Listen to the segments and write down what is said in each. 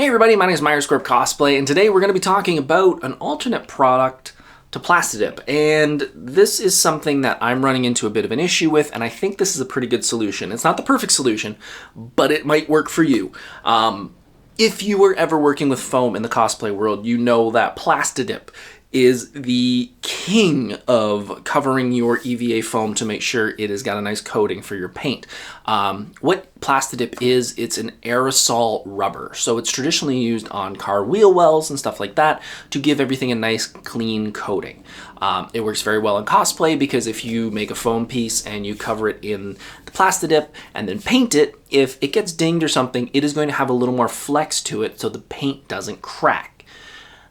Hey everybody, my name is Myers Corp Cosplay, and today we're going to be talking about an alternate product to Plastidip. And this is something that I'm running into a bit of an issue with, and I think this is a pretty good solution. It's not the perfect solution, but it might work for you. If you were ever working with foam in the cosplay world, you know that Plastidip is the king of covering your EVA foam to make sure it has got a nice coating for your paint. What Plastidip is, it's an aerosol rubber. So it's traditionally used on car wheel wells and stuff like that to give everything a nice clean coating. It works very well in cosplay because if you make a foam piece and you cover it in the Plastidip and then paint it, if it gets dinged or something, it is going to have a little more flex to it so the paint doesn't crack.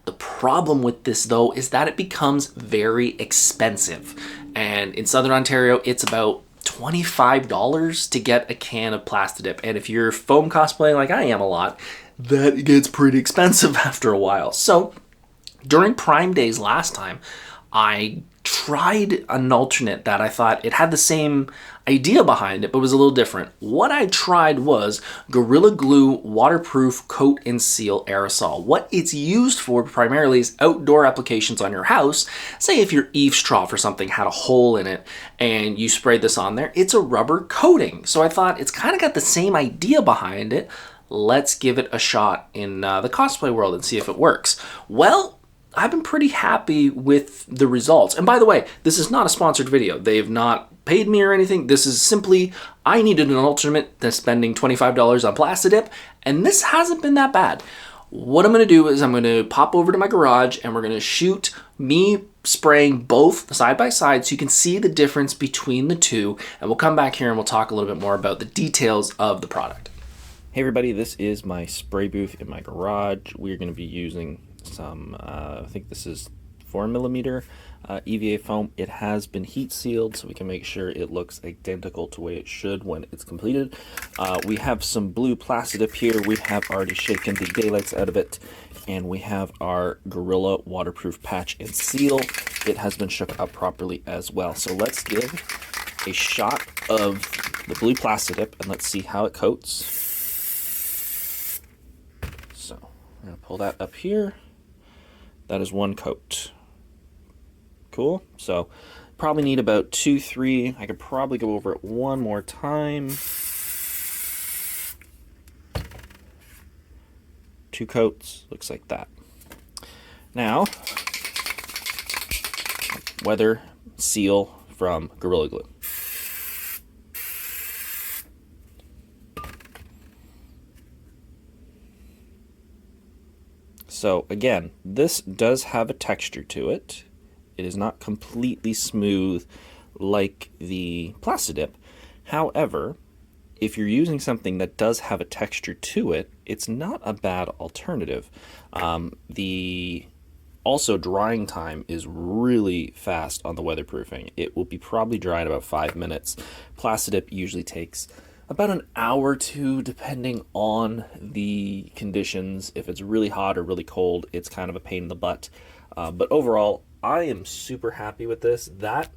The problem with this, though, is that it becomes very expensive. And in Southern Ontario, it's about $25 to get a can of Plastidip. And if you're foam cosplaying like I am a lot, that gets pretty expensive after a while. So during Prime Days last time, I tried an alternate that I thought it had the same idea behind it, but was a little different. What I tried was Gorilla Glue Waterproof Coat and Seal Aerosol. What it's used for primarily is outdoor applications on your house. Say if your eaves trough or something had a hole in it and you sprayed this on there, it's a rubber coating. So I thought it's kind of got the same idea behind it. Let's give it a shot in the cosplay world and see if it works. Well, I've been pretty happy with the results. And by the way, this is not a sponsored video. They have not paid me or anything. This is simply, I needed an alternate to spending $25 on Plastidip, and this hasn't been that bad. What I'm going to do is I'm going to pop over to my garage and we're going to shoot me spraying both side by side so you can see the difference between the two, and we'll come back here and we'll talk a little bit more about the details of the product. Hey everybody, this is my spray booth in my garage. We're going to be using some, I think this is 4mm EVA foam. It has been heat sealed so we can make sure it looks identical to the way it should when it's completed. We have some blue Plastidip here. We have already shaken the daylights out of it, and we have our Gorilla waterproof patch and seal. It has been shook up properly as well. So let's give a shot of the blue Plastidip and let's see how it coats. So I'm going to pull that up here. That is one coat. Cool. So probably need about 2-3. I could probably go over it one more time. 2 coats. Looks like that. Now, weather seal from Gorilla Glue. So again, this does have a texture to it. It is not completely smooth like the Plastidip. However, if you're using something that does have a texture to it, it's not a bad alternative. The also drying time is really fast on the weatherproofing. It will be probably dry in about 5 minutes. Plastidip usually takes about an hour or two depending on the conditions. If it's really hot or really cold, it's kind of a pain in the butt. But overall, I am super happy with this. That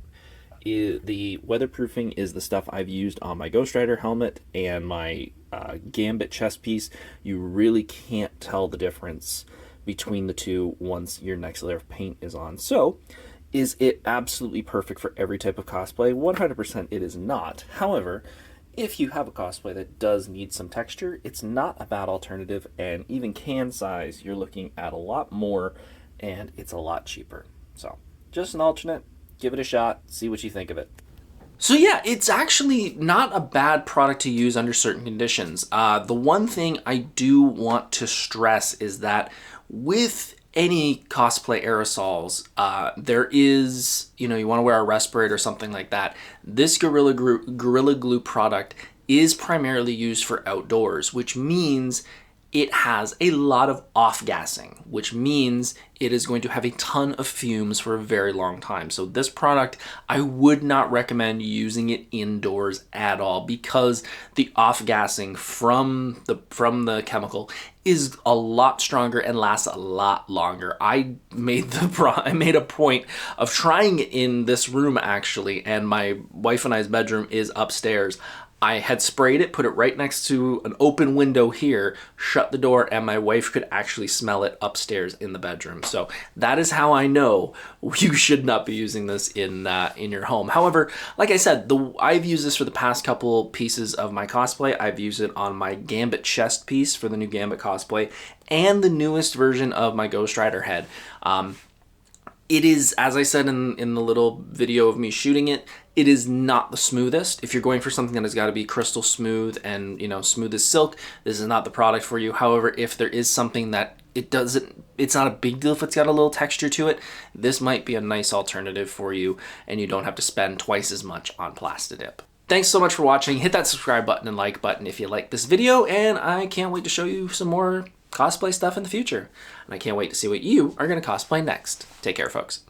is, the weatherproofing is the stuff I've used on my Ghost Rider helmet and my Gambit chest piece. You really can't tell the difference between the two once your next layer of paint is on. So, is it absolutely perfect for every type of cosplay? 100% it is not. However, if you have a cosplay that does need some texture, it's not a bad alternative, and even can size, you're looking at a lot more, and it's a lot cheaper. So, just an alternate, give it a shot, see what you think of it. So yeah, it's actually not a bad product to use under certain conditions. The one thing I do want to stress is that with any cosplay aerosols, there is, you want to wear a respirator or something like that. This Gorilla Glue product is primarily used for outdoors, which means it has a lot of off-gassing, which means it is going to have a ton of fumes for a very long time. So this product, I would not recommend using it indoors at all because the off-gassing from the chemical is a lot stronger and lasts a lot longer. I made a point of trying it in this room actually, and my wife and I's bedroom is upstairs. I had sprayed it, put it right next to an open window here, shut the door, and my wife could actually smell it upstairs in the bedroom. So that is how I know you should not be using this in your home. However, like I said, I've used this for the past couple pieces of my cosplay. I've used it on my Gambit chest piece for the new Gambit cosplay and the newest version of my Ghost Rider head. It is, as I said in the little video of me shooting it, it is not the smoothest. If you're going for something that has got to be crystal smooth and, you know, smooth as silk, this is not the product for you. However, if there is something that it's not a big deal if it's got a little texture to it, this might be a nice alternative for you, and you don't have to spend twice as much on Plastidip. Thanks so much for watching. Hit that subscribe button and like button if you like this video, and I can't wait to show you some more cosplay stuff in the future. And I can't wait to see what you are going to cosplay next. Take care, folks.